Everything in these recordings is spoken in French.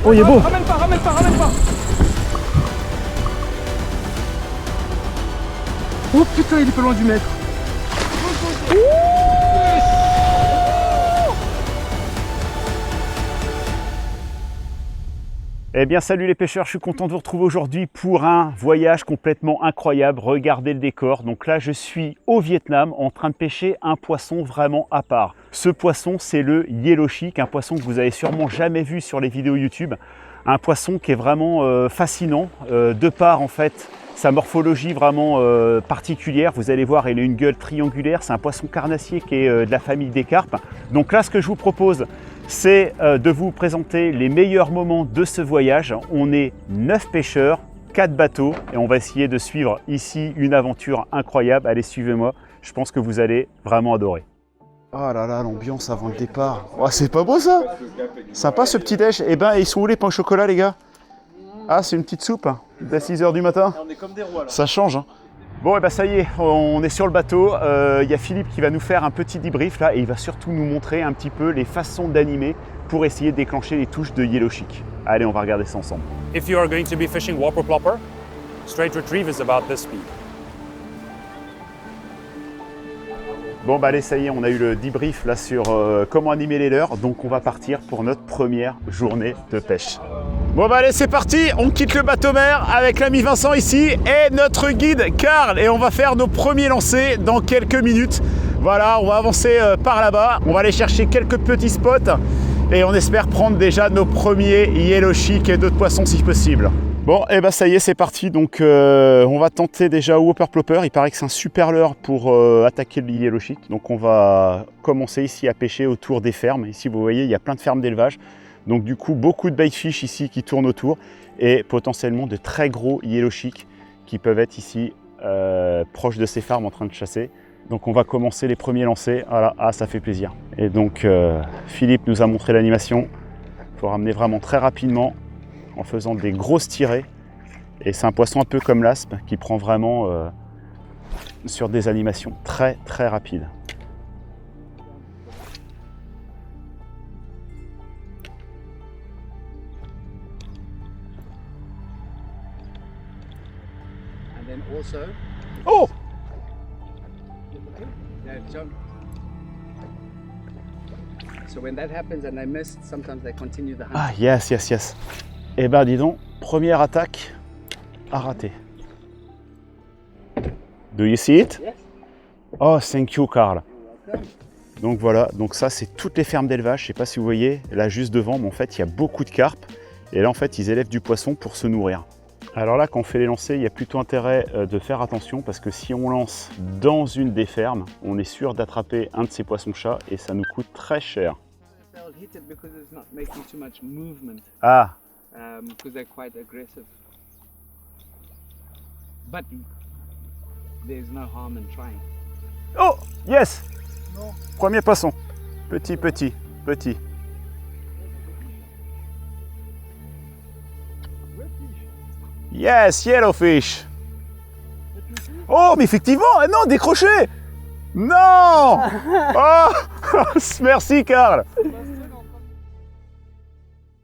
Oh, il est beau. Ramène pas, ramène pas, ramène pas. Oh putain, il est pas loin du mètre. Eh bien salut les pêcheurs, je suis content de vous retrouver aujourd'hui pour un voyage complètement incroyable. Regardez le décor. Donc là je suis au Vietnam en train de pêcher un poisson vraiment à part. Ce poisson c'est le Yellow Chic, un poisson que vous avez sûrement jamais vu sur les vidéos YouTube. Un poisson qui est vraiment fascinant de par en fait sa morphologie vraiment particulière. Vous allez voir, il a une gueule triangulaire, c'est un poisson carnassier qui est de la famille des carpes. Donc là ce que je vous propose, c'est de vous présenter les meilleurs moments de ce voyage. On est 9 pêcheurs, 4 bateaux et on va essayer de suivre ici une aventure incroyable. Allez, suivez-moi, je pense que vous allez vraiment adorer. Oh là là, l'ambiance avant le départ. Oh, c'est pas beau ça? Sympa ce petit déj. Eh ben, ils sont où les pains au chocolat les gars? Ah, c'est une petite soupe dès 6 h du matin. On est comme des rois là. Ça change hein. Bon, et ben ça y est, on est sur le bateau. Il y a Philippe qui va nous faire un petit débrief là et il va surtout nous montrer un petit peu les façons d'animer pour essayer de déclencher les touches de Yellow Chic. Allez, on va regarder ça ensemble. If you are going to be fishing whopper plopper, straight retrieve is about this speed. Bon, bah allez, ça y est, on a eu le débrief là sur comment animer les leurres. Donc on va partir pour notre première journée de pêche. Bon bah allez, c'est parti, on quitte le bateau mère avec l'ami Vincent ici et notre guide Karl. Et on va faire nos premiers lancers dans quelques minutes. Voilà, on va avancer par là-bas. On va aller chercher quelques petits spots et on espère prendre déjà nos premiers Yellow Chic et d'autres poissons si possible. Bon, et bah ça y est, c'est parti. Donc on va tenter déjà Whopper Plopper. Il paraît que c'est un super leurre pour attaquer le Yellow Chic. Donc on va commencer ici à pêcher autour des fermes. Ici vous voyez, il y a plein de fermes d'élevage. Donc du coup, beaucoup de baitfish ici qui tournent autour et potentiellement de très gros Yellow Chic qui peuvent être ici proches de ces fermes en train de chasser. Donc on va commencer les premiers lancers. Voilà, ah, ça fait plaisir. Et donc Philippe nous a montré l'animation. Il faut ramener vraiment très rapidement en faisant des grosses tirées. Et c'est un poisson un peu comme l'aspe qui prend vraiment sur des animations très très rapides. And then also, Oh! yeah, jump. So when that happens and they miss, sometimes they continue the hunt. Ah yes, yes, yes. Eh ben dis donc, première attaque à rater. Do you see it? Yes. Oh, thank you, Karl. You're welcome. Donc voilà, donc ça c'est toutes les fermes d'élevage. Je sais pas si vous voyez, là juste devant, mais en fait il y a beaucoup de carpes. Et là en fait ils élèvent du poisson pour se nourrir. Alors là quand on fait les lancers, il y a plutôt intérêt de faire attention parce que si on lance dans une des fermes, on est sûr d'attraper un de ces poissons-chats et ça nous coûte très cher. They'll hit it because it's not making too much movement, Ah, because they're quite aggressive. But there's no harm in trying. oh, yes! Non. Premier poisson. Petit, petit, petit. Yes, yellowfish. Oh, mais effectivement, ah non, décroché. Non. Oh, merci Karl.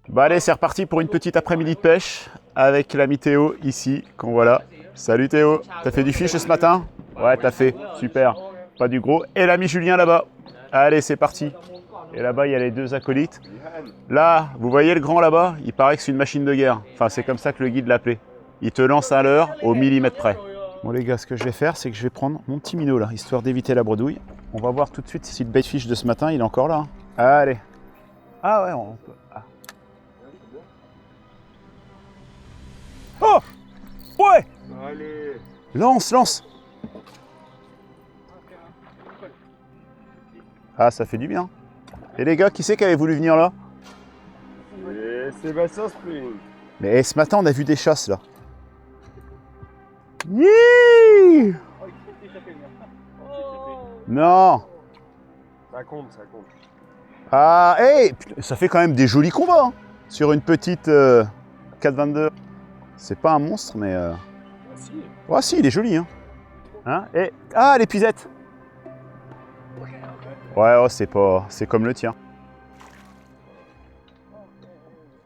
Bah allez, c'est reparti pour une petite après-midi de pêche avec l'ami Théo ici, qu'on voit là. Salut Théo, t'as fait du fish ce matin? Ouais, t'as fait, super. Pas du gros. Et l'ami Julien là-bas. Allez, c'est parti. Et là-bas, il y a les deux acolytes. Là, vous voyez le grand là-bas? Il paraît que c'est une machine de guerre. Enfin, c'est comme ça que le guide l'appelait. Il te lance à l'heure au millimètre près. Bon les gars, ce que je vais faire, c'est que je vais prendre mon petit minot là, histoire d'éviter la bredouille. On va voir tout de suite si le baitfish de ce matin, il est encore là. Allez. Ah ouais, on peut... Ah. Oh! Ouais! Allez. Lance, lance! Ah, ça fait du bien. Et les gars, qui c'est qui avait voulu venir là? Et Sébastien Spring. Mais ce matin, on a vu des chasses là. Yee! Non! Ça compte, ça compte. Ah, hey, ça fait quand même des jolis combats hein, sur une petite 4,22. C'est pas un monstre, mais. Ah si. Ouais, si, il est joli. Hein, et... Ah, l'épuisette! Ouais, oh, c'est pas... c'est comme le tien.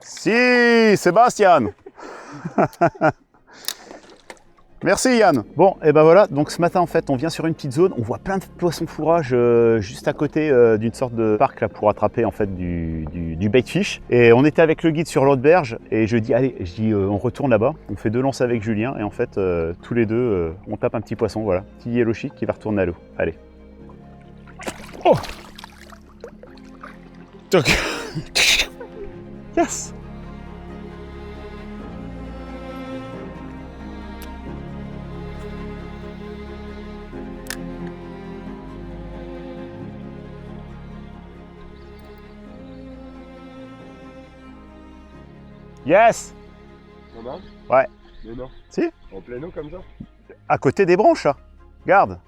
Si, Sébastien. Merci Yann. Bon, et ben voilà, donc ce matin en fait on vient sur une petite zone, on voit plein de poissons fourrage juste à côté d'une sorte de parc là pour attraper en fait du bait fish. Et on était avec le guide sur l'autre berge et je dis allez, on retourne là-bas, on fait 2 lances avec Julien et en fait tous les deux on tape un petit poisson, voilà, petit yellow chic qui va retourner à l'eau. Allez. Oh. Toc. Yes. Yes! On a? Ouais. Mais non. Si? En plein eau comme ça? À côté des branches là. Garde.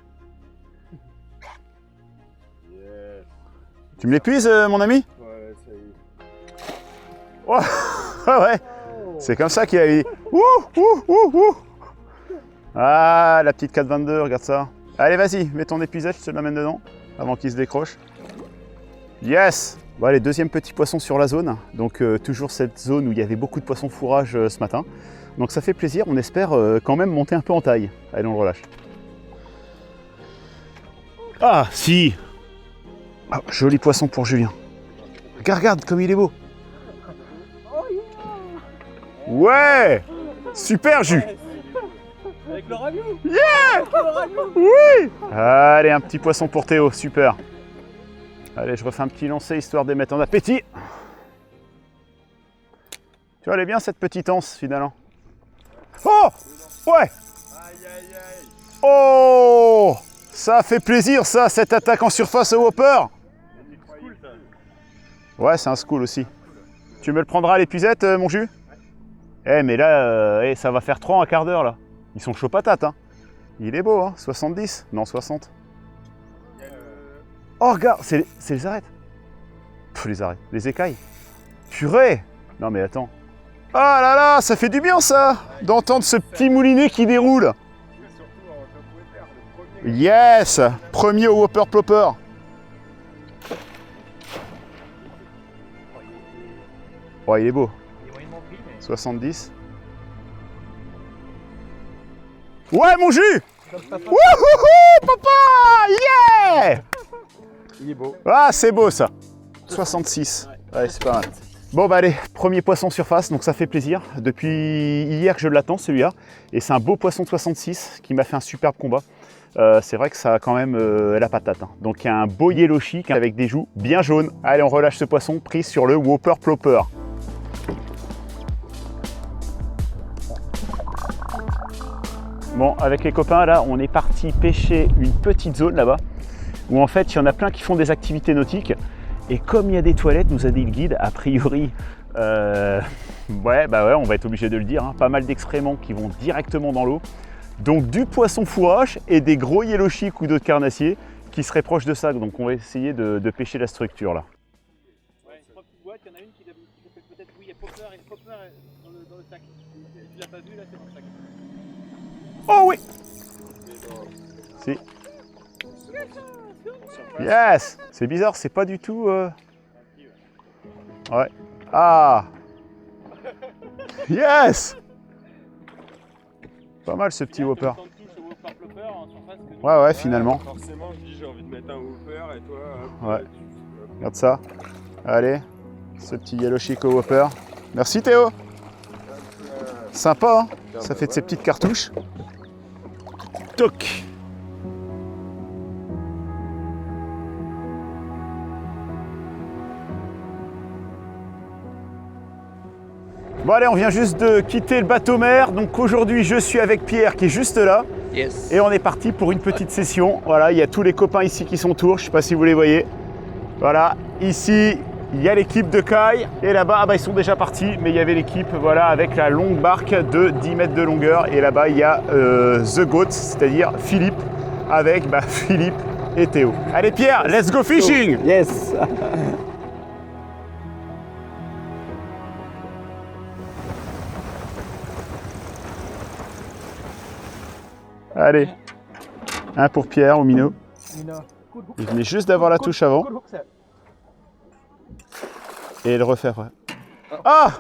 Yes. Tu me l'épuises mon ami? Ouais, ça y est. Oh. Ouais. C'est comme ça qu'il a eu. Ouh. Ah, la petite 422, regarde ça. Allez, vas-y, mets ton épuisette, je te l'amène dedans avant qu'il se décroche. Yes! Bon, allez, deuxième petit poisson sur la zone. Donc toujours cette zone où il y avait beaucoup de poissons fourrage ce matin. Donc ça fait plaisir, on espère quand même monter un peu en taille. Allez, on le relâche. Ah, si! Ah, joli poisson pour Julien. Regarde comme il est beau. Ouais! Super, Jus! Avec le ragoût. Oui! Allez, un petit poisson pour Théo, super. Allez, je refais un petit lancer histoire de les mettre en appétit. Tu vois, elle est bien cette petite anse finalement. Oh! Ouais! Oh! Ça fait plaisir ça, cette attaque en surface au Whopper. Ouais, c'est un school aussi. Tu me le prendras à l'épuisette, mon jus? Eh, mais là, ça va faire 3 en un quart d'heure là. Ils sont chauds patates, hein. Il est beau, hein. 70? Non, 60. Oh, regarde, c'est les arêtes. Pff, les arêtes, les écailles. Purée! Non, mais attends. Oh là là, ça fait du bien ça, d'entendre ce petit moulinet qui déroule. Yes! Premier au Whopper Plopper. Oh, il est beau. 70. Ouais, mon jus! Wouhouhou, papa! Yeah! Il est beau. Ah, c'est beau ça. 66. Ouais, c'est pas mal. Bon, bah allez, premier poisson surface, donc ça fait plaisir. Depuis hier que je l'attends celui-là. Et c'est un beau poisson de 66 qui m'a fait un superbe combat. C'est vrai que ça a quand même la patate. Hein. Donc il y a un beau yellow chic avec des joues bien jaunes. Allez, on relâche ce poisson pris sur le Whopper Plopper. Bon, avec les copains, là, on est parti pêcher une petite zone là-bas, où en fait, il y en a plein qui font des activités nautiques. Et comme il y a des toilettes, nous a dit le guide, a priori, ouais, on va être obligé de le dire, hein, pas mal d'excréments qui vont directement dans l'eau. Donc du poisson fourrage et des gros yellow chic ou d'autres carnassiers qui seraient proches de ça. Donc on va essayer de pêcher la structure là. Ouais, 3 petites boîtes, il y en a une qui s'appelle peut-être, oui, il y a Popper et Popper dans le sac. Tu l'as pas vu là, c'est dans le sac. Oh oui! Si. Yes! C'est bizarre, c'est pas du tout... Ouais. Ah! Yes! Pas mal ce petit Whopper. Ouais, finalement. Forcément, je dis j'ai envie de mettre un Whopper et toi... Ouais. Regarde ça. Allez, ce petit yellow chic au Whopper. Merci Théo! Sympa, hein? Ça fait de ces petites cartouches. Toc! Bon allez, on vient juste de quitter le bateau mer. Donc aujourd'hui, je suis avec Pierre qui est juste là. Yes. Et on est parti pour une petite session. Voilà, il y a tous les copains ici qui sont autour. Je ne sais pas si vous les voyez. Voilà, ici, il y a l'équipe de Kai. Et là-bas, ils sont déjà partis. Mais il y avait l'équipe, voilà, avec la longue barque de 10 mètres de longueur. Et là-bas, il y a The Goat, c'est-à-dire Philippe, avec Philippe et Théo. Allez Pierre, let's go fishing! Yes. Allez, un pour Pierre au minot. Il venait juste d'avoir la touche avant. Et le refaire, ouais. Ah!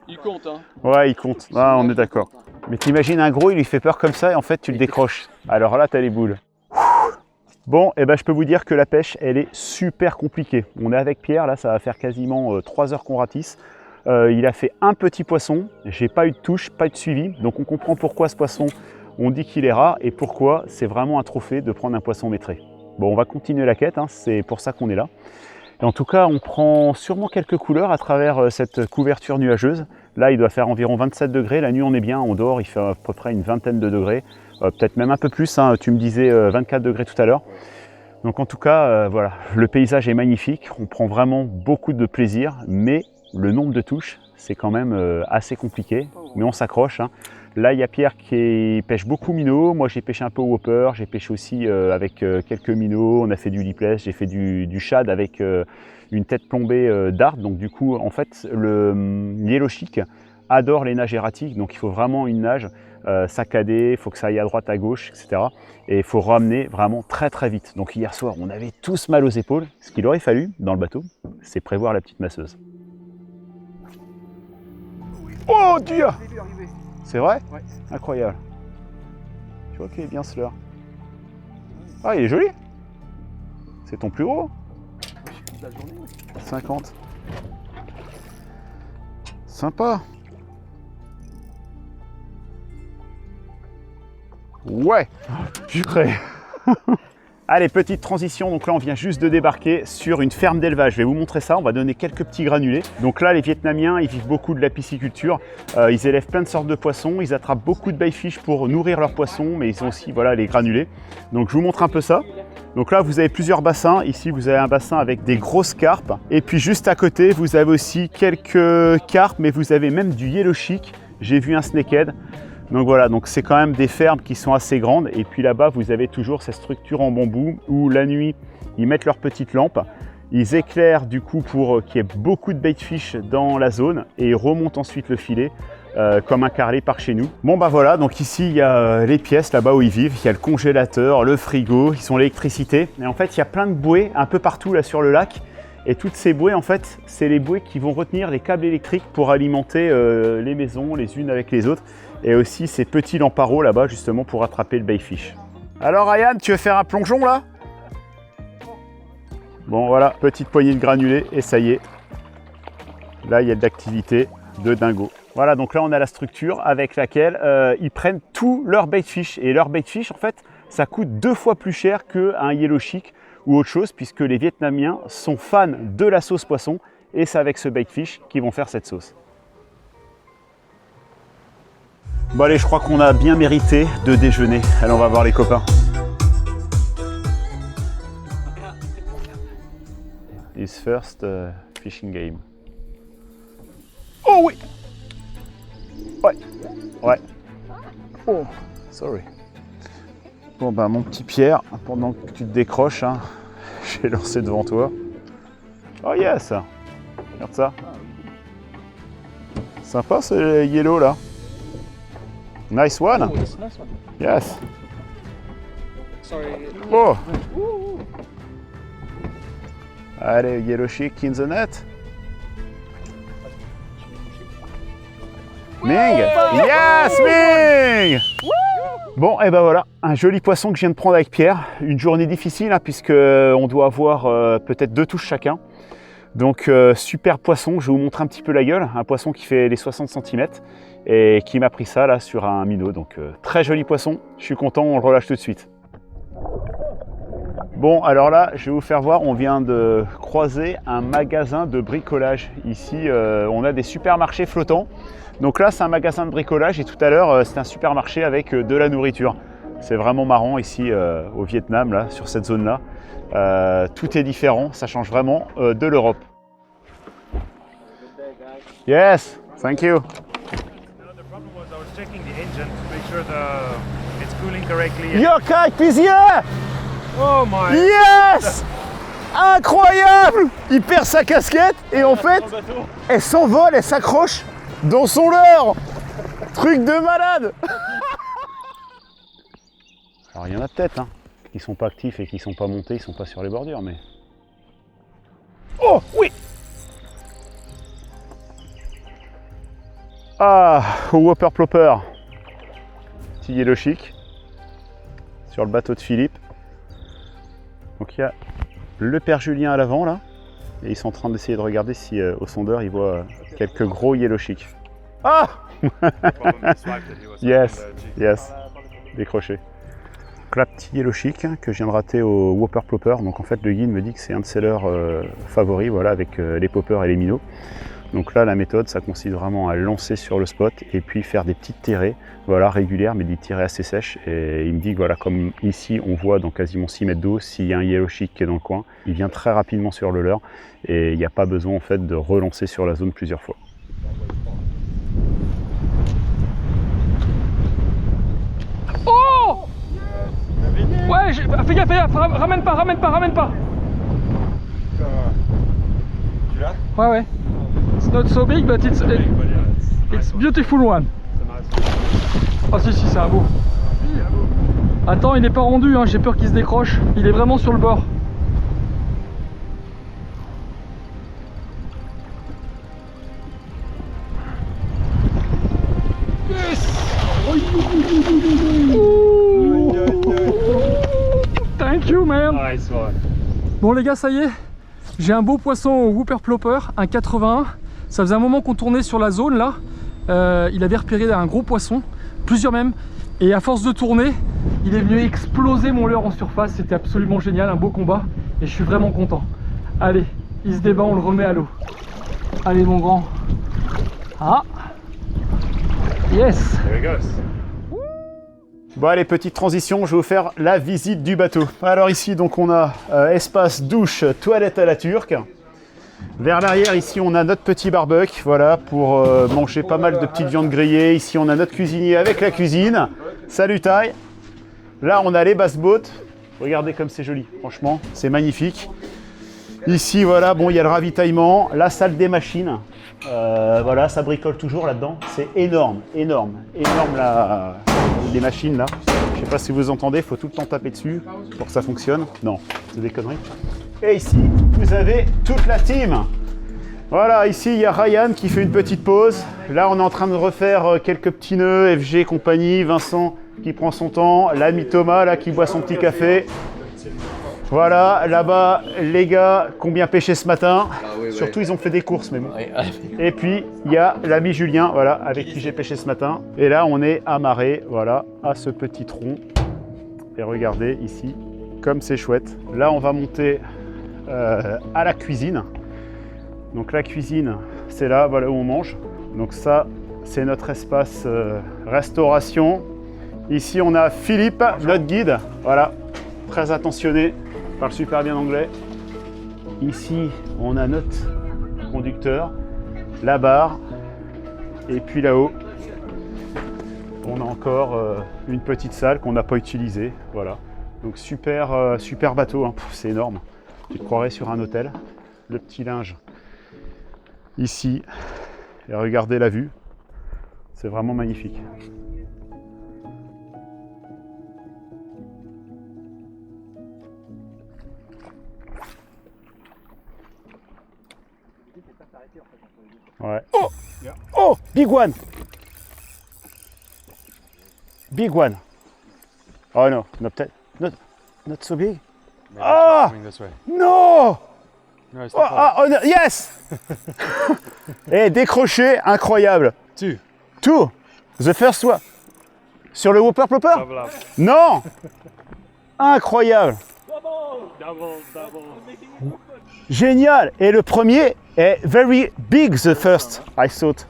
Il compte, hein. Ouais, il compte. Ah, on est d'accord. Mais t'imagines un gros, il lui fait peur comme ça et en fait tu le décroches. Alors là, t'as les boules. Bon, et ben je peux vous dire que la pêche, elle est super compliquée. On est avec Pierre, là, ça va faire quasiment 3 heures qu'on ratisse. Il a fait un petit poisson, j'ai pas eu de touche, pas eu de suivi. Donc on comprend pourquoi ce poisson, on dit qu'il est rare et pourquoi c'est vraiment un trophée de prendre un poisson maîtré. Bon, on va continuer la quête, hein, c'est pour ça qu'on est là. Et en tout cas, on prend sûrement quelques couleurs à travers cette couverture nuageuse. Là, il doit faire environ 27 degrés. La nuit, on est bien, on dort, il fait à peu près une vingtaine de degrés. Peut-être même un peu plus, hein. Tu me disais 24 degrés tout à l'heure. Donc en tout cas, voilà, le paysage est magnifique. On prend vraiment beaucoup de plaisir, mais le nombre de touches, c'est quand même assez compliqué. Mais on s'accroche, hein. Là, il y a Pierre qui pêche beaucoup minnows. Moi, j'ai pêché un peu au whopper. J'ai pêché aussi avec quelques minnows. On a fait du lipless. J'ai fait du shad avec une tête plombée dart. Donc, du coup, en fait, le yellow chic adore les nages erratiques. Donc, il faut vraiment une nage saccadée. Il faut que ça aille à droite, à gauche, etc. Et il faut ramener vraiment très, très vite. Donc, hier soir, on avait tous mal aux épaules. Ce qu'il aurait fallu dans le bateau, c'est prévoir la petite masseuse. Oh, Dieu! C'est vrai? Ouais. Incroyable. Tu vois qu'il est bien ce leurre. Ah, il est joli. C'est ton plus gros? 50. Sympa. Ouais. Purée. Allez, petite transition, donc là on vient juste de débarquer sur une ferme d'élevage. Je vais vous montrer ça, on va donner quelques petits granulés. Donc là les Vietnamiens, ils vivent beaucoup de la pisciculture, ils élèvent plein de sortes de poissons, ils attrapent beaucoup de baitfish pour nourrir leurs poissons, mais ils ont aussi voilà, les granulés. Donc je vous montre un peu ça. Donc là vous avez plusieurs bassins, ici vous avez un bassin avec des grosses carpes, et puis juste à côté vous avez aussi quelques carpes, mais vous avez même du yellow chic, j'ai vu un snakehead. Donc voilà, donc c'est quand même des fermes qui sont assez grandes. Et puis là-bas, vous avez toujours cette structure en bambou où la nuit, ils mettent leurs petites lampes. Ils éclairent du coup pour qu'il y ait beaucoup de baitfish dans la zone et ils remontent ensuite le filet comme un carré par chez nous. Bon bah voilà, donc ici il y a les pièces là-bas où ils vivent. Il y a le congélateur, le frigo, ils ont l'électricité. Et en fait, il y a plein de bouées un peu partout là sur le lac. Et toutes ces bouées, en fait, c'est les bouées qui vont retenir les câbles électriques pour alimenter les maisons les unes avec les autres. Et aussi ces petits lamparos là-bas, justement, pour attraper le baitfish. Alors, Ryan, tu veux faire un plongeon là? Bon, voilà, petite poignée de granulés et ça y est. Là, il y a de l'activité de dingo. Voilà, donc là, on a la structure avec laquelle ils prennent tout leur baitfish. Et leur baitfish, en fait, ça coûte 2 fois plus cher qu'un yellow chic ou autre chose, puisque les Vietnamiens sont fans de la sauce poisson et c'est avec ce baitfish qu'ils vont faire cette sauce. Bon allez, je crois qu'on a bien mérité de déjeuner. Allez, on va voir les copains. His first fishing game. Oh oui! Ouais, ouais. Oh, sorry. Bon bah mon petit Pierre, pendant que tu te décroches, hein, j'ai lancé devant toi. Oh yes! Regarde ça. Sympa ce yellow là. Nice one! Oh, that's a nice one. Yes! Sorry. Oh! Allez, yellow chic in the net. Ming! Yes, Ming! Bon, et ben voilà, un joli poisson que je viens de prendre avec Pierre. Une journée difficile, hein, puisqu'on doit avoir peut-être 2 touches chacun. Donc, super poisson, je vais vous montrer un petit peu la gueule. Un poisson qui fait les 60 cm et qui m'a pris ça là sur un minnow. Donc, très joli poisson, je suis content, on le relâche tout de suite. Bon, alors là, je vais vous faire voir, on vient de croiser un magasin de bricolage. Ici, on a des supermarchés flottants. Donc là, c'est un magasin de bricolage et tout à l'heure, c'était un supermarché avec de la nourriture. C'est vraiment marrant ici au Vietnam, là, sur cette zone-là. Tout est différent, ça change vraiment de l'Europe. Yes, thank you. The problem was I was checking the engine to make sure it's cooling correctly. Your kite is here! Oh my! Yes! Incroyable! Il perd sa casquette et en fait, elle s'envole, elle s'accroche dans son leurre. Truc de malade. Alors il y en a peut-être hein, qui sont pas actifs et qui sont pas montés, ils sont pas sur les bordures, mais... Oh oui! Ah, au Whopper Plopper. Petit yellow chic sur le bateau de Philippe. Donc il y a le père Julien à l'avant là. Et ils sont en train d'essayer de regarder si au sondeur ils voient quelques gros yellow chic. Ah! Yes, yes. Décroché. Donc là, petit yellow chic que je viens de rater au Whopper Plopper. Donc en fait, le guide me dit que c'est un de ses leurs favoris, voilà, avec les poppers et les minots. Donc là, la méthode, ça consiste vraiment à lancer sur le spot et puis faire des petites tirées, voilà, régulières, mais des tirées assez sèches. Et il me dit que voilà, comme ici, on voit dans quasiment 6 mètres d'eau, s'il y a un yellow chic qui est dans le coin, il vient très rapidement sur le leurre et il n'y a pas besoin en fait de relancer sur la zone plusieurs fois. Oh! Ouais, fais gaffe, ramène pas. Tu l'as? Ouais. It's not so big, but it's beautiful one. Ah si, c'est un beau. Attends, il n'est pas rendu, hein, j'ai peur qu'il se décroche. Il est vraiment sur le bord. Thank you, man. Nice one. Bon les gars, ça y est, j'ai un beau poisson au Whopper Plopper, un 81. Ça faisait un moment qu'on tournait sur la zone là. Il avait repéré un gros poisson, plusieurs même. Et à force de tourner, il est venu exploser mon leurre en surface. C'était absolument génial, un beau combat. Et je suis vraiment content. Allez, il se débat, on le remet à l'eau. Allez mon grand. Ah. Yes. There he goes. Bon allez, petite transition, je vais vous faire la visite du bateau. Alors ici, donc on a espace douche, toilette à la turque. Vers l'arrière, ici, on a notre petit barbecue, voilà, pour manger pas mal de petites viandes grillées. Ici, on a notre cuisinier avec la cuisine. Salut Taille. Là, on a les basse-bottes. Regardez comme c'est joli, franchement, c'est magnifique. Ici, voilà, bon, il y a le ravitaillement, la salle des machines. Voilà, ça bricole toujours là-dedans. C'est énorme les machines là. Je sais pas si vous entendez, il faut tout le temps taper dessus pour que ça fonctionne. Non, c'est des conneries. Et ici, vous avez toute la team. Voilà, ici il y a Ryan qui fait une petite pause. Là, on est en train de refaire quelques petits nœuds, FG, compagnie, Vincent qui prend son temps, l'ami Thomas là qui boit son petit café. Voilà, là-bas, les gars qui ont bien pêché ce matin. Surtout, ils ont fait des courses, mais bon. Et puis, il y a l'ami Julien, voilà, avec qui j'ai pêché ce matin. Et là, on est amarré, voilà, à ce petit tronc. Et regardez ici, comme c'est chouette. Là, on va monter à la cuisine. Donc la cuisine, c'est là, voilà, où on mange. Donc ça, c'est notre espace restauration. Ici, on a Philippe, notre guide, voilà, très attentionné. Parle super bien anglais. Ici, on a notre conducteur, la barre, et puis là-haut, on a encore une petite salle qu'on n'a pas utilisée. Voilà. Donc super, super bateau, hein. C'est énorme. Tu te croirais sur un hôtel. Le petit linge ici, et regardez la vue. C'est vraiment magnifique. Ouais. Oh! Oh! Big one! Big one! Oh no, not so big. Ah! No! Oh, no, yes! Et décroché, incroyable. Two. The first one. Sur le Whopper Plopper? Non! Incroyable. Génial. Et le premier est very big, the first, I thought.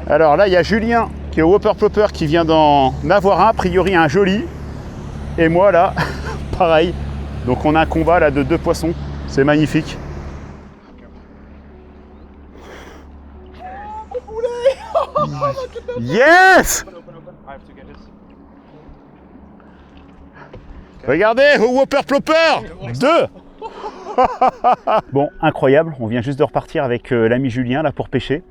Alors là, il y a Julien qui est au Whopper Plopper qui vient d'en avoir un, a priori un joli. Et moi là, pareil. Donc on a un combat là de 2 poissons. C'est magnifique. Yes! Regardez, au Whopper Plopper 2. Bon, incroyable, on vient juste de repartir avec l'ami Julien là pour pêcher.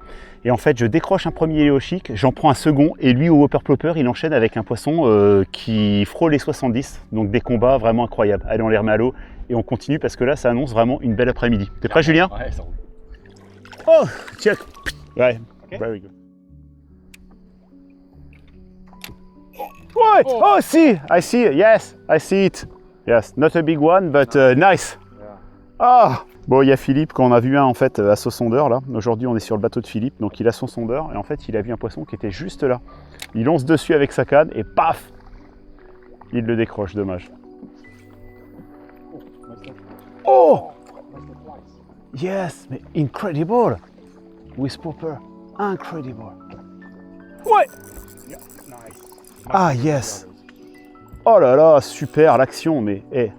Et en fait, je décroche un premier Léo Chic, j'en prends un second, et lui au Whopper Plopper, il enchaîne avec un poisson qui frôle les 70. Donc des combats vraiment incroyables. Allez, on les remet à l'eau et on continue parce que là, ça annonce vraiment une belle après-midi. T'es prêt, Julien? Ouais, ça roule. Oh, check. Ouais, Okay. Very good. What? Oh, see, I see it. Yes, I see it. Yes, not a big one, but nice. Ah, bon, il y a Philippe qu'on a vu un en fait à son sondeur là. Aujourd'hui, on est sur le bateau de Philippe, donc il a son sondeur et en fait, il a vu un poisson qui était juste là. Il lance dessus avec sa canne et paf, il le décroche. Dommage. Oh, yes, mais incredible. With popper, incredible. Ouais. Ah yes. Oh là là, super l'action, mais hey,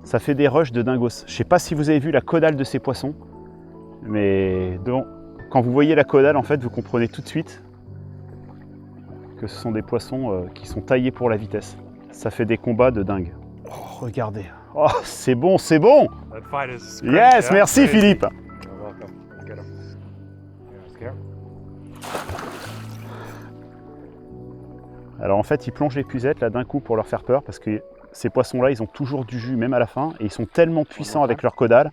ça fait des rushs de dingos. Je sais pas si vous avez vu la caudale de ces poissons, mais quand vous voyez la caudale, en fait, vous comprenez tout de suite que ce sont des poissons qui sont taillés pour la vitesse. Ça fait des combats de dingue. Oh, regardez. Oh, c'est bon, c'est bon. That fight is great, Yes, yeah? merci Crazy. Philippe. You're welcome. Let's get him. Yeah, scared. Alors en fait, ils plongent les puzettes là d'un coup pour leur faire peur parce que ces poissons-là, ils ont toujours du jus même à la fin et ils sont tellement puissants avec leur caudale,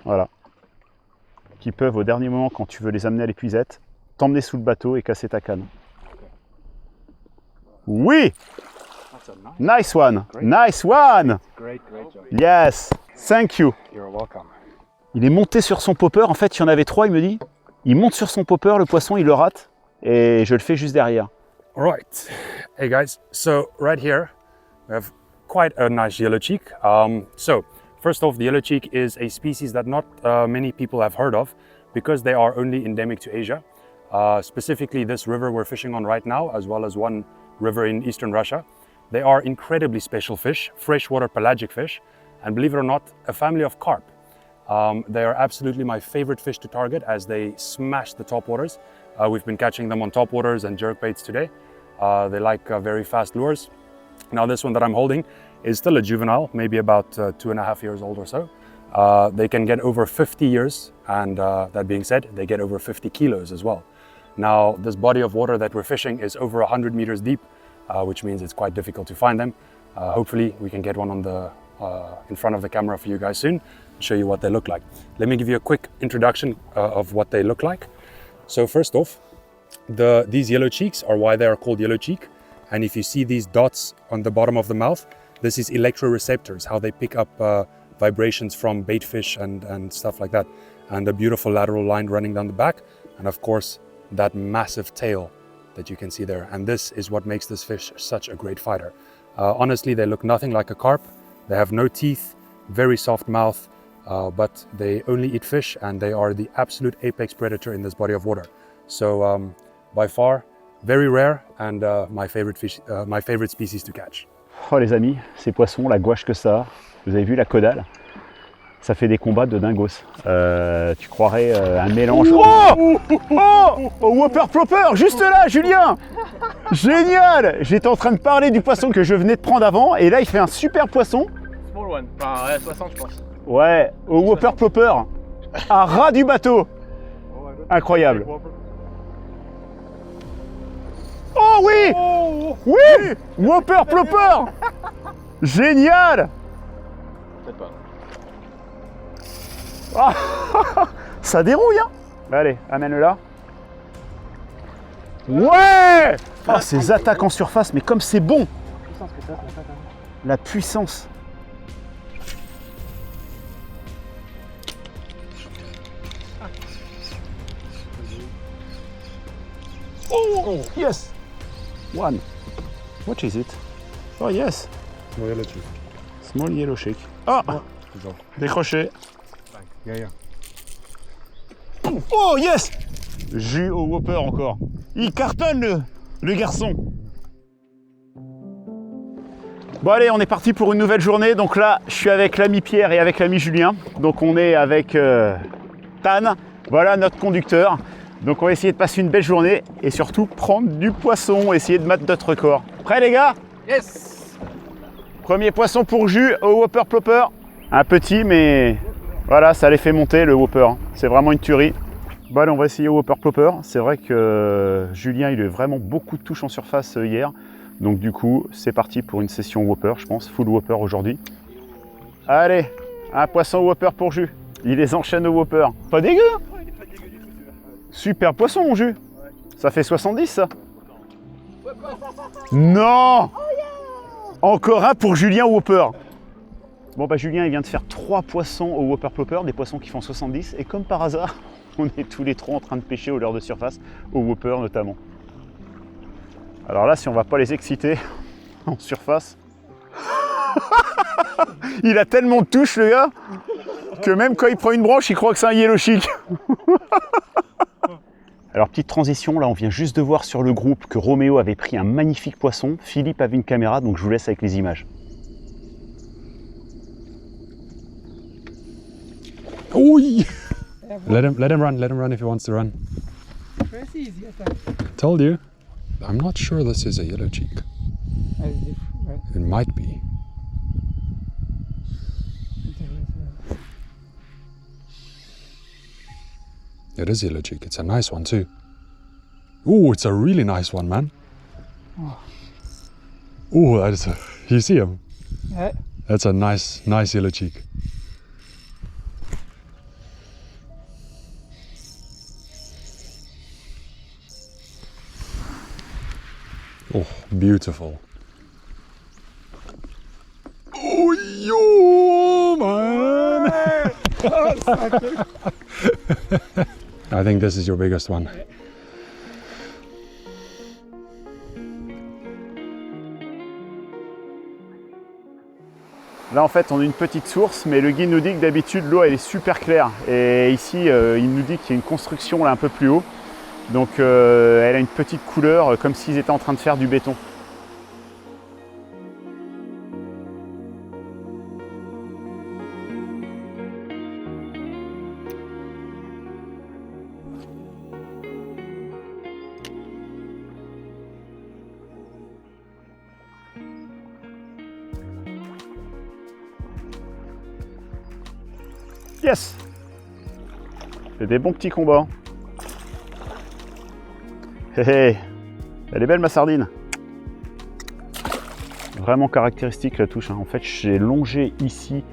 voilà, qu'ils peuvent au dernier moment, quand tu veux les amener à l'épuisette, t'emmener sous le bateau et casser ta canne. Oui, nice one, nice one. Great job. Yes, thank you. You're welcome. Il est monté sur son popper. En fait, il y en avait 3, il me dit. Il monte sur son popper, le poisson, il le rate et je le fais juste derrière. All right. Hey guys, so right here we have quite a nice yellow cheek. So first off, the yellow cheek is a species that not many people have heard of because they are only endemic to Asia. Specifically this river we're fishing on right now, as well as one river in eastern Russia. They are incredibly special fish, freshwater pelagic fish, and believe it or not, a family of carp. They are absolutely my favorite fish to target as they smash the topwaters. We've been catching them on topwaters and jerkbaits today. They like very fast lures. Now this one that I'm holding is still a juvenile, maybe about 2.5 years old or so. They can get over 50 years, and that being said, they get over 50 kilos as well. Now this body of water that we're fishing is over 100 meters deep, which means it's quite difficult to find them. Hopefully we can get one on the in front of the camera for you guys soon, show you what they look like. Let me give you a quick introduction of what they look like. So first off, these yellow cheeks are why they are called yellow cheek. And if you see these dots on the bottom of the mouth, this is electroreceptors, how they pick up vibrations from bait fish and stuff like that. And a beautiful lateral line running down the back. And of course, that massive tail that you can see there. And this is what makes this fish such a great fighter. Honestly, they look nothing like a carp. They have no teeth, very soft mouth, but they only eat fish and they are the absolute apex predator in this body of water. So by far, very rare and my favorite fish, my favorite species to catch. Oh les amis, ces poissons, la gouache que ça a, vous avez vu la caudale, ça fait des combats de dingos. Tu croirais un mélange... Oh, oh, Whopper Plopper, juste là, Julien. Génial. J'étais en train de parler du poisson que je venais de prendre avant et là il fait un super poisson. Small one. Enfin, ouais, 60 je pense. Ouais, au Whopper Plopper, à ras du bateau. Incroyable. Oh oui, oui, Whopper Plopper. Génial. Peut-être pas. Ah, ça dérouille, hein. Allez, amène-le là. Ouais. Ah, ces attaques en surface, mais comme c'est bon. La puissance. Oh, yes. One. What is it? Oh, yes. Small yellow cheek. Small yellow shake. Ah, décroché. Yeah. Oh, yes. Jus au Whopper encore. Il cartonne le garçon. Bon allez, on est parti pour une nouvelle journée. Donc là, je suis avec l'ami Pierre et avec l'ami Julien. Donc on est avec Tan. Voilà notre conducteur. Donc on va essayer de passer une belle journée et surtout prendre du poisson, essayer de battre notre record. Prêts les gars? Yes. Premier poisson pour jus au Whopper Plopper. Un petit mais voilà, ça les fait monter le Whopper. C'est vraiment une tuerie. Bon allez, on va essayer au Whopper Plopper. C'est vrai que Julien il a eu vraiment beaucoup de touches en surface hier. Donc du coup, c'est parti pour une session Whopper, je pense, full Whopper aujourd'hui. Allez, un poisson Whopper pour jus. Il les enchaîne au Whopper. Pas dégueu. Super poisson, mon jus. Ça fait 70, ça. Non. Encore un pour Julien Whopper. Bon bah Julien il vient de faire 3 poissons au Whopper Plopper, des poissons qui font 70, et comme par hasard, on est tous les 3 en train de pêcher au leurre de surface, au Whopper notamment. Alors là, si on va pas les exciter en surface, il a tellement de touches le gars, que même quand il prend une branche, il croit que c'est un yellow chic. Alors petite transition, là on vient juste de voir sur le groupe que Roméo avait pris un magnifique poisson, Philippe avait une caméra, donc je vous laisse avec les images. Oui. Let him run if he wants to run. It's easy, I think. Told you. I'm not sure this is a yellow cheek. It might be. It is yellow cheek. It's a nice one too. Oh, it's a really nice one, man. Oh, that is a. You see him? Yeah. That's a nice yellow cheek. Oh, beautiful. Oh, yo, man! I think this is your biggest one. Là en fait on a une petite source, mais le guide nous dit que d'habitude l'eau elle est super claire. Et ici il nous dit qu'il y a une construction là un peu plus haut. Donc elle a une petite couleur comme s'ils étaient en train de faire du béton. Yes! C'est des bons petits combats. Hé hé! Elle est belle ma sardine! Vraiment caractéristique la touche. Hein. En fait, j'ai longé ici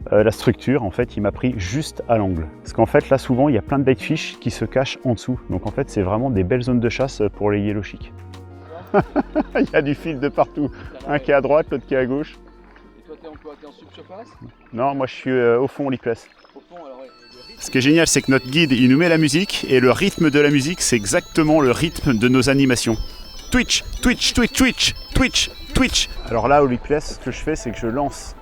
la structure. En fait, il m'a pris juste à l'angle. Parce qu'en fait, là, souvent, il y a plein de baitfish qui se cachent en dessous. Donc en fait, c'est vraiment des belles zones de chasse pour les yellow chic. Il y a du fil de partout. Un qui est à droite, l'autre qui est à gauche. Et toi, t'es en quoi? T'es en subsurface? Non, moi je suis au fond, lipless. Au fond, alors ouais. Ce qui est génial, c'est que notre guide, il nous met la musique, et le rythme de la musique, c'est exactement le rythme de nos animations. Twitch, Twitch, Twitch, Twitch, Twitch, Twitch. Alors là, au lipless, ce que je fais, c'est que je lance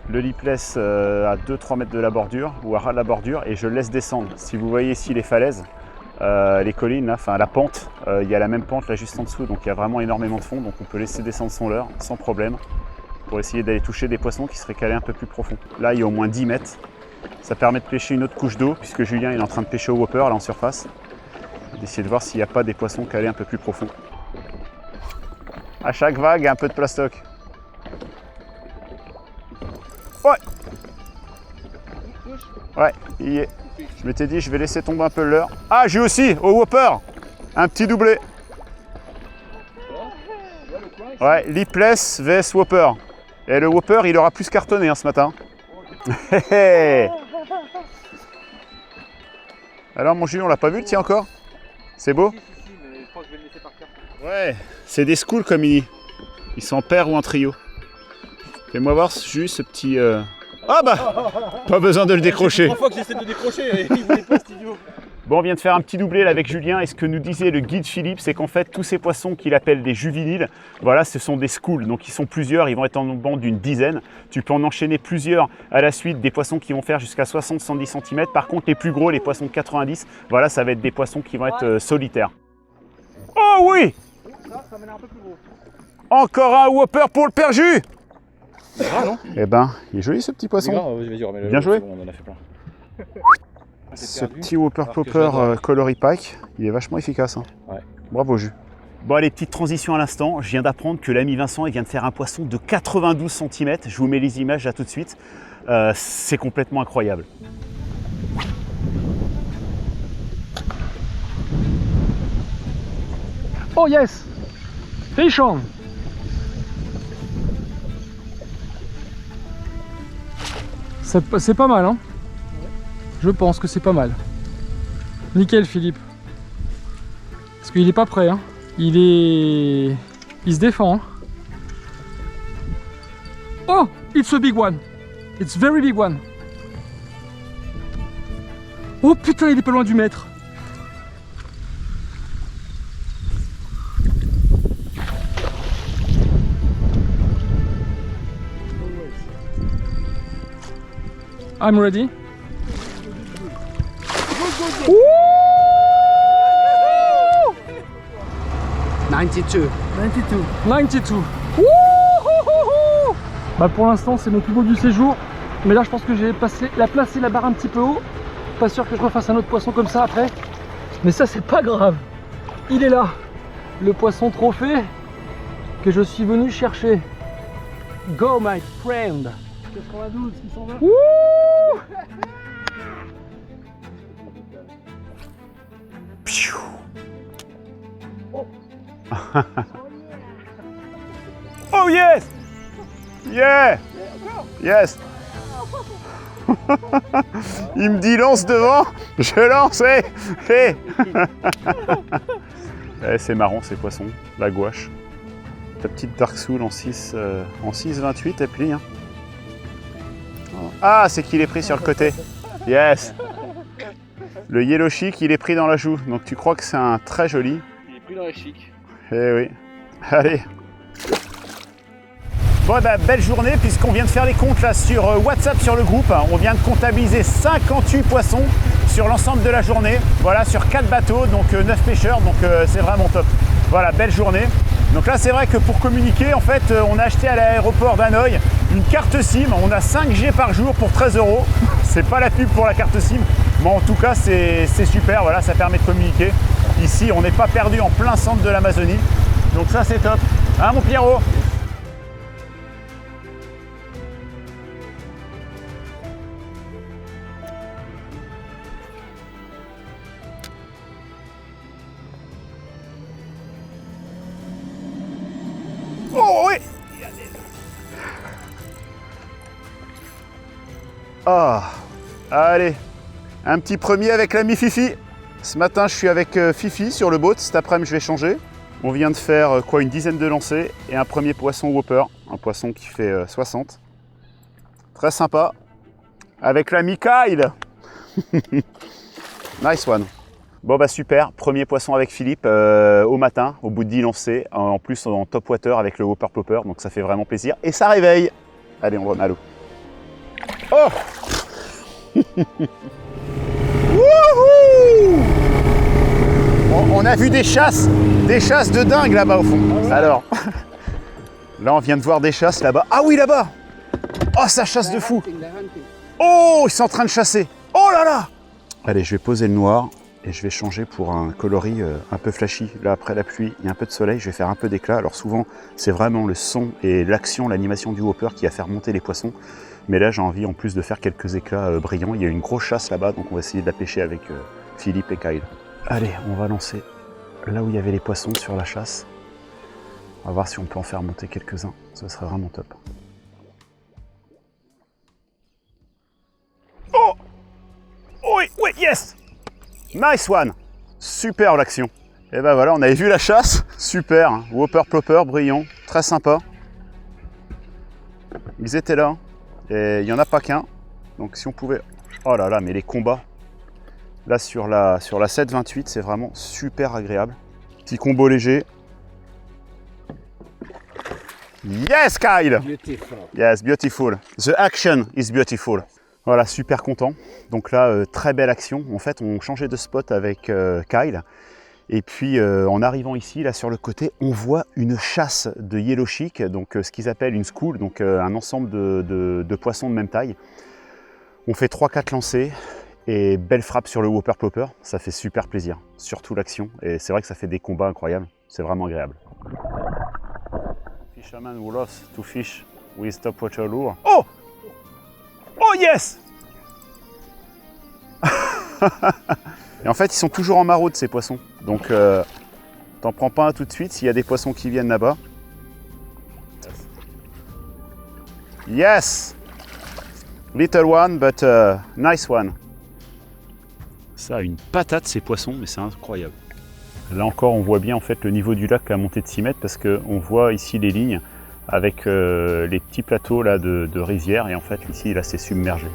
le lipless à 2-3 mètres de la bordure, ou à ras de la bordure, et je laisse descendre. Si vous voyez ici les falaises, les collines, là, enfin la pente, il y a la même pente là juste en dessous, donc il y a vraiment énormément de fond, donc on peut laisser descendre son leurre sans problème, pour essayer d'aller toucher des poissons qui seraient calés un peu plus profond. Là, il y a au moins 10 mètres. Ça permet de pêcher une autre couche d'eau, puisque Julien il est en train de pêcher au Whopper, là en surface. D'essayer de voir s'il n'y a pas des poissons calés un peu plus profonds. À chaque vague, un peu de plastoc. Ouais! Ouais, il y est. Je m'étais dit, je vais laisser tomber un peu le leurre. Ah, j'ai aussi, au Whopper, un petit doublé. Ouais, lipless vs Whopper. Et le Whopper, il aura plus cartonné hein, ce matin. Alors mon Julien, on l'a pas vu le tien encore? C'est beau? Si, mais je crois que je vais le laisser partir. Ouais, c'est des schools comme il dit. Ils sont en paire ou en trio. Fais-moi voir juste ce petit... Ah bah! Pas besoin de le décrocher. 3 fois que j'essaie de décrocher et il voulait pas cet idiot. Bon, on vient de faire un petit doublé là avec Julien, et ce que nous disait le guide Philippe, c'est qu'en fait tous ces poissons qu'il appelle des juvéniles, voilà, ce sont des schools, donc ils sont plusieurs, ils vont être en nombre d'une dizaine. Tu peux en enchaîner plusieurs à la suite, des poissons qui vont faire jusqu'à 60-110 cm. Par contre les plus gros, les poissons de 90, voilà, ça va être des poissons qui vont être solitaires. Oh oui! Ça m'a l'air un peu plus gros. Encore un Whopper pour le perju! Ah non? Eh ben, il est joli ce petit poisson. Vas-y, remets-le. Bien joué. On en a fait plein. Ce petit Whopper Plopper Colory Pack, il est vachement efficace. Hein. Ouais. Bravo Jus. Bon allez, petite transition à l'instant. Je viens d'apprendre que l'ami Vincent il vient de faire un poisson de 92 cm. Je vous mets les images là tout de suite. C'est complètement incroyable. Oh yes! Fish on! C'est pas mal, hein? Je pense que c'est pas mal. Nickel Philippe. Parce qu'il est pas prêt, hein. Il se défend, hein. Oh, it's a big one. It's very big one. Oh putain, il est pas loin du mètre. I'm ready. Woo! 92. 92. Wouhouhouhou. Bah pour l'instant c'est mon plus beau du séjour. Mais là je pense que j'ai placé la barre un petit peu haut. Pas sûr que je refasse un autre poisson comme ça après. Mais ça c'est pas grave. Il est là. Le poisson trophée que je suis venu chercher. Go my friend. 92 qui s'en va. Wouh! Oh yes! Yeah! Yes! Il me dit lance devant, je lance, hé! Hé! C'est marrant ces poissons, la gouache. Ta petite Dark Soul en 6,28 elle plie. Hein. Ah, c'est qu'il est pris sur le côté. Yes! Le Yellow Chic, il est pris dans la joue, donc tu crois que c'est un très joli. Il est pris dans les chics. Eh oui. Allez. Bon, bah, belle journée puisqu'on vient de faire les comptes là sur WhatsApp sur le groupe. On vient de comptabiliser 58 poissons sur l'ensemble de la journée. Voilà, sur 4 bateaux, donc 9 pêcheurs, donc c'est vraiment top. Voilà, belle journée. Donc là, c'est vrai que pour communiquer, en fait, on a acheté à l'aéroport d'Hanoï une carte SIM. On a 5G par jour pour 13 €. C'est pas la pub pour la carte SIM, mais en tout cas, c'est super. Voilà, ça permet de communiquer. Ici, on n'est pas perdu en plein centre de l'Amazonie. Donc ça, c'est top. Hein, mon Pierrot? Oh oui! Ah, allez, un petit premier avec l'ami Fifi. Ce matin, je suis avec Fifi sur le boat. Cet après-midi, je vais changer. On vient de faire quoi, une dizaine de lancers et un premier poisson Whopper, un poisson qui fait 60. Très sympa. Avec l'ami Kyle. Nice one. Bon bah super, premier poisson avec Philippe au matin, au bout de 10 lancers, en plus en top water avec le Whopper Plopper, donc ça fait vraiment plaisir et ça réveille. Allez, on remet à l'eau. Oh. Wouhou! On a vu des chasses de dingue là-bas au fond. Ah ouais. Alors, là on vient de voir des chasses là-bas. Ah oui, là-bas. Oh, ça chasse de fou. Oh, ils sont en train de chasser. Oh là là. Allez, je vais poser le noir. Et je vais changer pour un coloris un peu flashy. Là, après la pluie, il y a un peu de soleil, je vais faire un peu d'éclat. Alors souvent, c'est vraiment le son et l'action, l'animation du Whopper qui va faire monter les poissons. Mais là, j'ai envie en plus de faire quelques éclats brillants. Il y a une grosse chasse là-bas, donc on va essayer de la pêcher avec Philippe et Kyle. Allez, on va lancer là où il y avait les poissons sur la chasse. On va voir si on peut en faire monter quelques-uns. Ce serait vraiment top. Oh! Oui, oui, yes! Nice one! Super l'action. Et ben voilà, on avait vu la chasse. Super, hein. Whopper Plopper, brillant, très sympa. Ils étaient là. Et il n'y en a pas qu'un. Donc si on pouvait... Oh là là, mais les combats. Là sur la 7,28, c'est vraiment super agréable. Petit combo léger. Yes, Kyle! Beautiful. Yes, beautiful. The action is beautiful. Voilà, super content. Donc là, très belle action. En fait, on changeait de spot avec Kyle. Et puis, en arrivant ici, là sur le côté, on voit une chasse de Yellow Chic, donc ce qu'ils appellent une school, donc un ensemble de poissons de même taille. On fait 3-4 lancers et belle frappe sur le Whopper Plopper. Ça fait super plaisir, surtout l'action. Et c'est vrai que ça fait des combats incroyables. C'est vraiment agréable. Fisherman who loves to fish with topwater lure. Oh! Oh yes! Et en fait, ils sont toujours en maraude ces poissons. Donc, t'en prends pas un tout de suite s'il y a des poissons qui viennent là-bas. Yes! Little one, but nice one. Ça a une patate ces poissons, mais c'est incroyable. Là encore, on voit bien en fait le niveau du lac à monter de 6 mètres parce qu'on voit ici les lignes avec les petits plateaux là, de rizière et en fait ici là c'est submergé.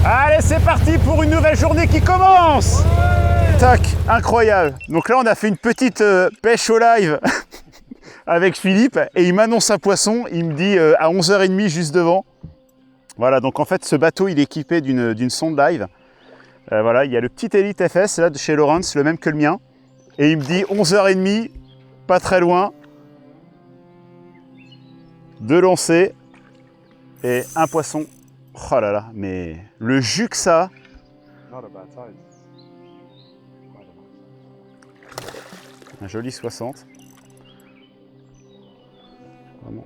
Allez, c'est parti pour une nouvelle journée qui commence. Ouais. Tac, incroyable. Donc là, on a fait une petite pêche au live avec Philippe et il m'annonce un poisson. Il me dit à 11h30 juste devant. Voilà, donc en fait, ce bateau, il est équipé d'une sonde live. Voilà, il y a le petit Elite FS là de chez Lawrence, le même que le mien. Et il me dit 11h30, pas très loin. 2 lancers et un poisson. Oh là là, mais le jus que ça. Un joli 60. Vraiment.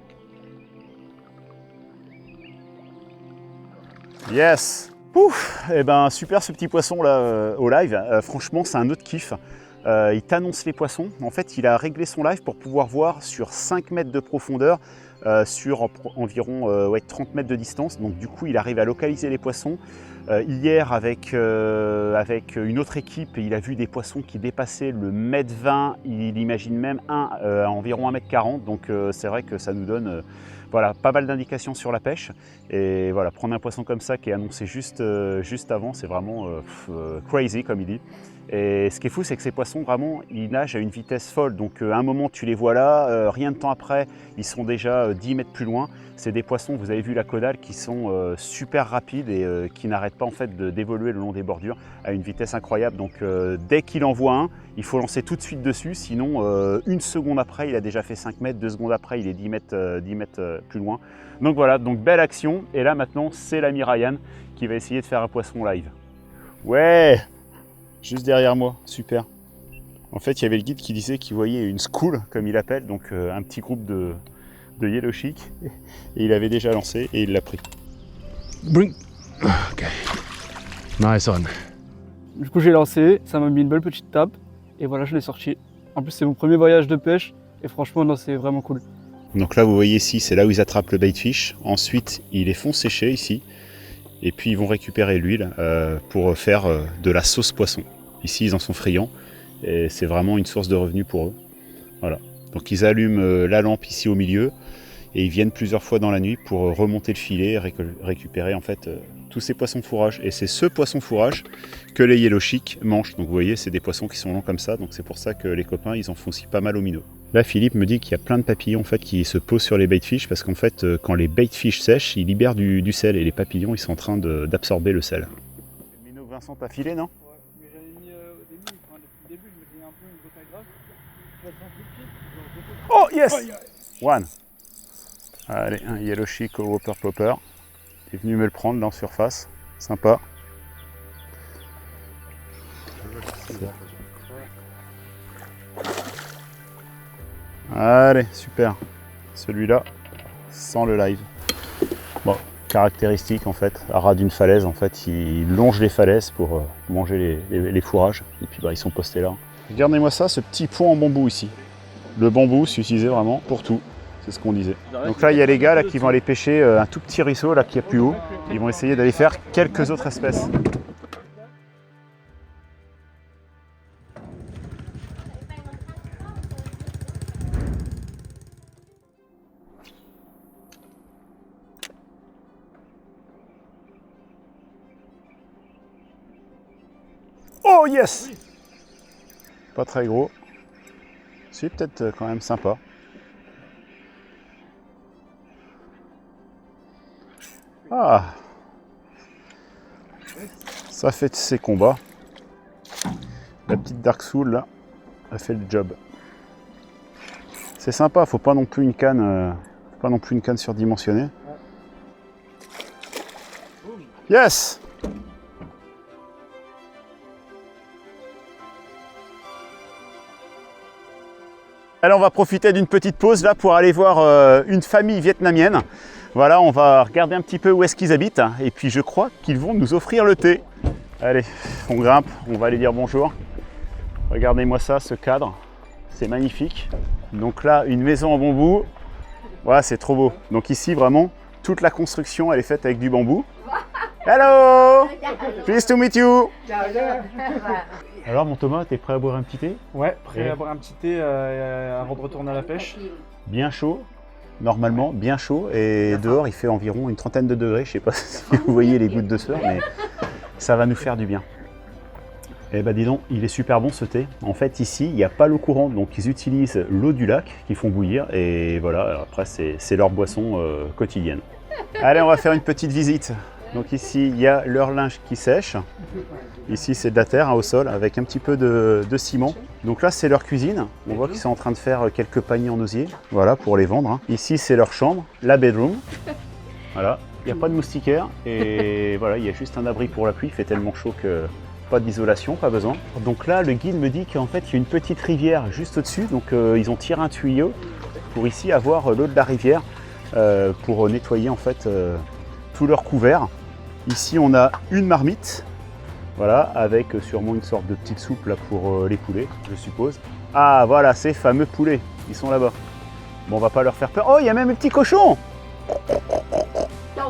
Yes. Pouf. Et ben super ce petit poisson là au live. Franchement, c'est un autre kiff. Il t'annonce les poissons. En fait, il a réglé son live pour pouvoir voir sur 5 mètres de profondeur, sur environ 30 mètres de distance. Donc du coup, il arrive à localiser les poissons. Hier, avec une autre équipe, il a vu des poissons qui dépassaient le 1,20 m. Il imagine même un à environ 1,40 m. Donc c'est vrai que ça nous donne voilà, pas mal d'indications sur la pêche. Et voilà, prendre un poisson comme ça qui est annoncé juste avant, c'est vraiment crazy comme il dit. Et ce qui est fou, c'est que ces poissons, vraiment, ils nagent à une vitesse folle. Donc à un moment, tu les vois là, rien de temps après, ils sont déjà 10 mètres plus loin. C'est des poissons, vous avez vu la caudale, qui sont super rapides et qui n'arrêtent pas en fait d'évoluer le long des bordures à une vitesse incroyable. Donc dès qu'il en voit un, il faut lancer tout de suite dessus. Sinon, 1 seconde après, il a déjà fait 5 mètres, 2 secondes après, il est 10 mètres plus loin. Donc voilà, donc belle action. Et là maintenant, c'est l'ami Ryan qui va essayer de faire un poisson live. Ouais! Juste derrière moi, super. En fait, il y avait le guide qui disait qu'il voyait une school, comme il appelle, donc un petit groupe de Yellow Chic. Et il avait déjà lancé et il l'a pris. Bring. Ok. Nice one. Du coup, j'ai lancé, ça m'a mis une belle petite tape. Et voilà, je l'ai sorti. En plus, c'est mon premier voyage de pêche. Et franchement, non, c'est vraiment cool. Donc là, vous voyez ici, c'est là où ils attrapent le bait fish. Ensuite, ils les font sécher ici. Et puis, ils vont récupérer l'huile pour faire de la sauce poisson. Ici, ils en sont friands et c'est vraiment une source de revenus pour eux. Voilà. Donc, ils allument la lampe ici au milieu et ils viennent plusieurs fois dans la nuit pour remonter le filet et récupérer en fait tous ces poissons fourrage. Et c'est ce poisson fourrage que les Yellow Chic mangent. Donc, vous voyez, c'est des poissons qui sont longs comme ça. Donc, c'est pour ça que les copains, ils en font aussi pas mal au minot. Là, Philippe me dit qu'il y a plein de papillons en fait, qui se posent sur les baitfish parce qu'en fait, quand les baitfish sèchent, ils libèrent du sel et les papillons, ils sont en train d'absorber le sel. Le minot que Vincent t'a filé, non? Ouais, mais j'avais mis au début, enfin, depuis le début, je me faisais un peu une cocaille grasse. Oh, yes! One. Allez, un Yellow Chic au Whopper Plopper. Il est venu me le prendre là en surface. Sympa. Allez, super. Celui-là, sans le live. Bon, caractéristique en fait, à ras d'une falaise, en fait, ils longent les falaises pour manger les fourrages. Et puis bah, ils sont postés là. Regardez-moi ça, ce petit pont en bambou ici. Le bambou, c'est utilisé vraiment pour tout. C'est ce qu'on disait. Donc là, il y a les gars là, qui vont aller pêcher un tout petit ruisseau là, qui est plus haut. Ils vont essayer d'aller faire quelques autres espèces. Oh yes! Pas très gros. C'est peut-être quand même sympa. Ah! Ça fait ses combats. La petite Dark Soul là, a fait le job. C'est sympa, faut pas non plus une canne, surdimensionnée. Yes! Allez, on va profiter d'une petite pause là pour aller voir une famille vietnamienne. Voilà, on va regarder un petit peu où est-ce qu'ils habitent et puis je crois qu'ils vont nous offrir le thé. Allez, on grimpe, on va aller dire bonjour. Regardez-moi ça, ce cadre, c'est magnifique. Donc là, une maison en bambou, voilà, c'est trop beau. Donc ici, vraiment, toute la construction, elle est faite avec du bambou. Hello! Pleased to meet you! Alors mon Thomas, t'es prêt à boire un petit thé? Ouais, prêt Et à boire un petit thé avant de retourner à la pêche. Bien chaud, normalement bien chaud, et dehors il fait environ une trentaine de degrés, je sais pas si vous voyez les gouttes de sueur, mais ça va nous faire du bien. Eh ben dis donc, il est super bon ce thé. En fait ici, il n'y a pas l'eau courante, donc ils utilisent l'eau du lac qu'ils font bouillir, et voilà, alors après c'est leur boisson quotidienne. Allez, on va faire une petite visite. Donc ici, il y a leur linge qui sèche. Ici, c'est de la terre au sol avec un petit peu de ciment. Donc là, c'est leur cuisine. On voit qu'ils sont en train de faire quelques paniers en osier, voilà, pour les vendre. Ici, c'est leur chambre, la bedroom. Voilà, il n'y a pas de moustiquaire et voilà, il y a juste un abri pour la pluie. Il fait tellement chaud que pas d'isolation, pas besoin. Donc là, le guide me dit qu'en fait, il y a une petite rivière juste au-dessus. Donc ils ont tiré un tuyau pour ici avoir l'eau de la rivière pour nettoyer en fait tout leur couvert. Ici, on a une marmite. Voilà, avec sûrement une sorte de petite soupe là pour les poulets, je suppose. Ah voilà, ces fameux poulets, ils sont là-bas. Bon, on va pas leur faire peur. Oh, il y a même un petit cochon!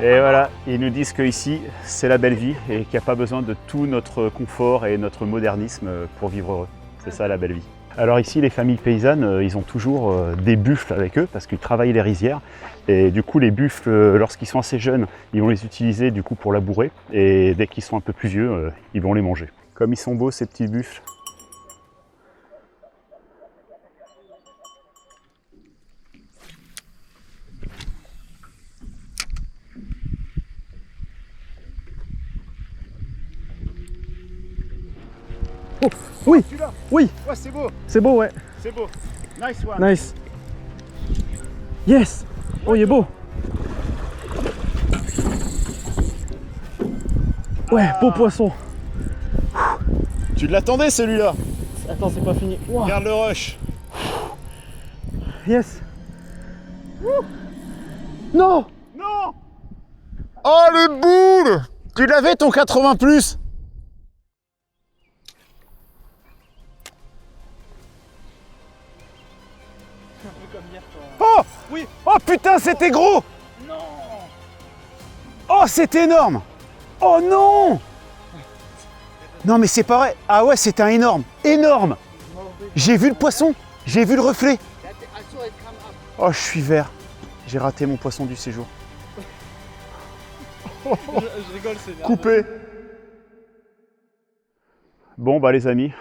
Et voilà, ils nous disent qu'ici, c'est la belle vie et qu'il n'y a pas besoin de tout notre confort et notre modernisme pour vivre heureux. C'est ça la belle vie. Alors ici, les familles paysannes, ils ont toujours des buffles avec eux parce qu'ils travaillent les rizières. Et du coup, les buffles, lorsqu'ils sont assez jeunes, ils vont les utiliser du coup pour labourer. Et dès qu'ils sont un peu plus vieux, ils vont les manger. Comme ils sont beaux ces petits buffles. Oh, oui, Celui-là. oui, Ouais, c'est beau, c'est beau, ouais. c'est beau. Nice one. Nice. Yes. Oh, il est beau. Ouais, beau poisson. Tu l'attendais celui-là. Attends, c'est pas fini. Wow. Regarde le rush. Yes. Non. Non. Oh les boules. Tu l'avais ton 80 plus. Oh oui. Oh putain, c'était gros. Non. Oh, c'était énorme. Oh non. Non mais c'est pareil. Ah ouais, c'était un énorme. Énorme. J'ai vu le poisson. J'ai vu le reflet. Oh, je suis vert. J'ai raté mon poisson du séjour. Je rigole, c'est nerveux. Coupé. Bon bah les amis,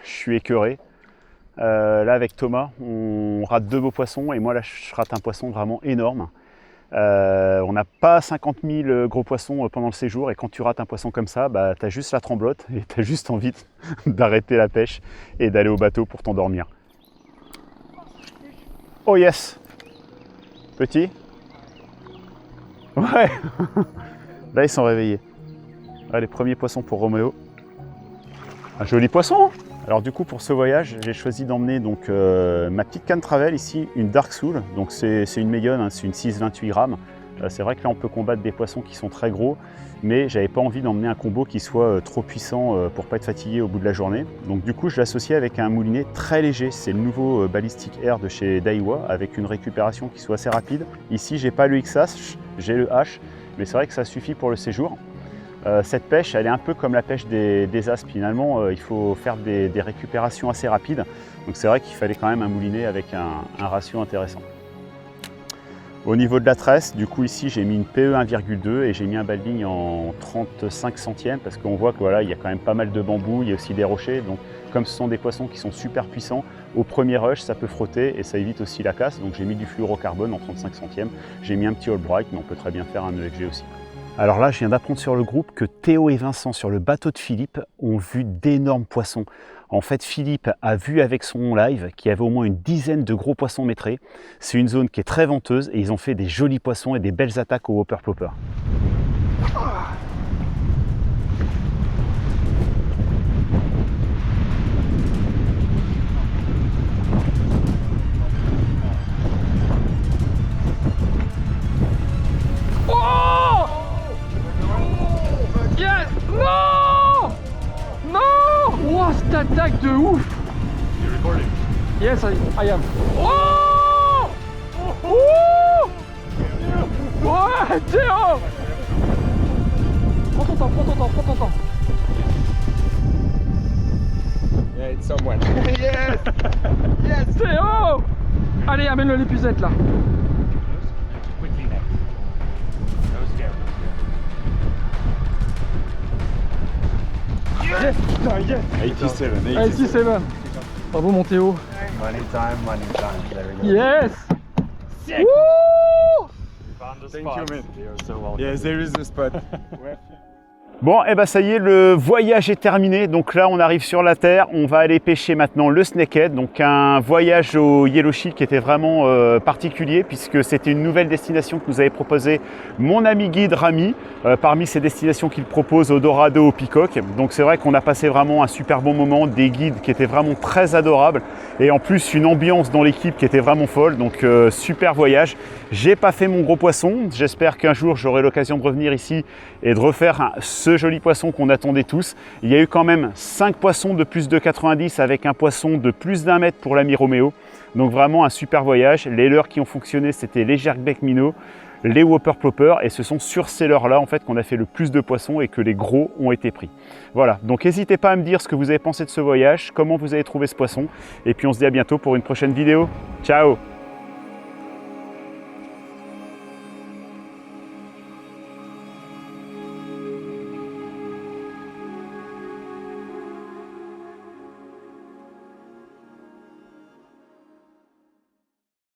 je suis écœuré. Là avec Thomas, on rate 2 beaux poissons et moi là je rate un poisson vraiment énorme. On n'a pas 50 000 gros poissons pendant le séjour et quand tu rates un poisson comme ça, bah, tu as juste la tremblote et tu as juste envie d'arrêter la pêche et d'aller au bateau pour t'endormir. Oh yes. Petit. Ouais. Là ils sont réveillés. Là, les premiers poissons pour Roméo. Un joli poisson. Alors du coup pour ce voyage j'ai choisi d'emmener donc ma petite canne travel ici, une Dark Soul. Donc c'est une médium, hein, c'est une 6,28 grammes. C'est vrai que là on peut combattre des poissons qui sont très gros, mais j'avais pas envie d'emmener un combo qui soit trop puissant pour pas être fatigué au bout de la journée. Donc du coup je l'associe avec un moulinet très léger, c'est le nouveau Ballistic Air de chez Daiwa avec une récupération qui soit assez rapide. Ici j'ai pas le XH, j'ai le H, mais c'est vrai que ça suffit pour le séjour. Cette pêche, elle est un peu comme la pêche des asps finalement, il faut faire des récupérations assez rapides. Donc c'est vrai qu'il fallait quand même un moulinet avec un ratio intéressant. Au niveau de la tresse, du coup ici j'ai mis une PE 1,2 et j'ai mis un bas-de-ligne en 35 centièmes parce qu'on voit que voilà, il y a quand même pas mal de bambous, il y a aussi des rochers. Donc comme ce sont des poissons qui sont super puissants, au premier rush ça peut frotter et ça évite aussi la casse. Donc j'ai mis du fluorocarbone en 35 centièmes, j'ai mis un petit Allbright mais on peut très bien faire un EFG aussi. Alors là, je viens d'apprendre sur le groupe que Théo et Vincent, sur le bateau de Philippe, ont vu d'énormes poissons. En fait, Philippe a vu avec son live qu'il y avait au moins une dizaine de gros poissons maîtrés. C'est une zone qui est très venteuse et ils ont fait des jolis poissons et des belles attaques au Whopper Plopper. Yes! Non! Non! Wow, cette attaque de ouf! Yes, I am. Oh! Oh! Ouais, Théo! Prends ton temps, prends ton temps, prends ton temps. Yeah, it's someone. C'est oh! Allez, amène le l'épuisette là. Yes! Putain, yes! 87, 87. Bravo mon Théo. Money time, there we go. Yes! Sick. Wouh! Thank you, man. You're so welcome. Yeah, there is the spot. Bon, et bah ça y est, le voyage est terminé. Donc là, on arrive sur la terre. On va aller pêcher maintenant le snakehead. Donc un voyage au Yellowknife qui était vraiment particulier puisque c'était une nouvelle destination que nous avait proposé mon ami guide Rami. Parmi ces destinations qu'il propose, au Dorado, au Peacock. Donc c'est vrai qu'on a passé vraiment un super bon moment, des guides qui étaient vraiment très adorables et en plus une ambiance dans l'équipe qui était vraiment folle. Donc super voyage. J'ai pas fait mon gros poisson. J'espère qu'un jour j'aurai l'occasion de revenir ici et de refaire ce joli poisson qu'on attendait tous. Il y a eu quand même 5 poissons de plus de 90 avec un poisson de plus d'1 mètre pour l'ami Roméo. Donc vraiment un super voyage. Les leurres qui ont fonctionné, c'était les jerkback minnows, les whopper plopper, et ce sont sur ces leurres-là en fait qu'on a fait le plus de poissons et que les gros ont été pris. Voilà, donc n'hésitez pas à me dire ce que vous avez pensé de ce voyage, comment vous avez trouvé ce poisson, et puis on se dit à bientôt pour une prochaine vidéo. Ciao!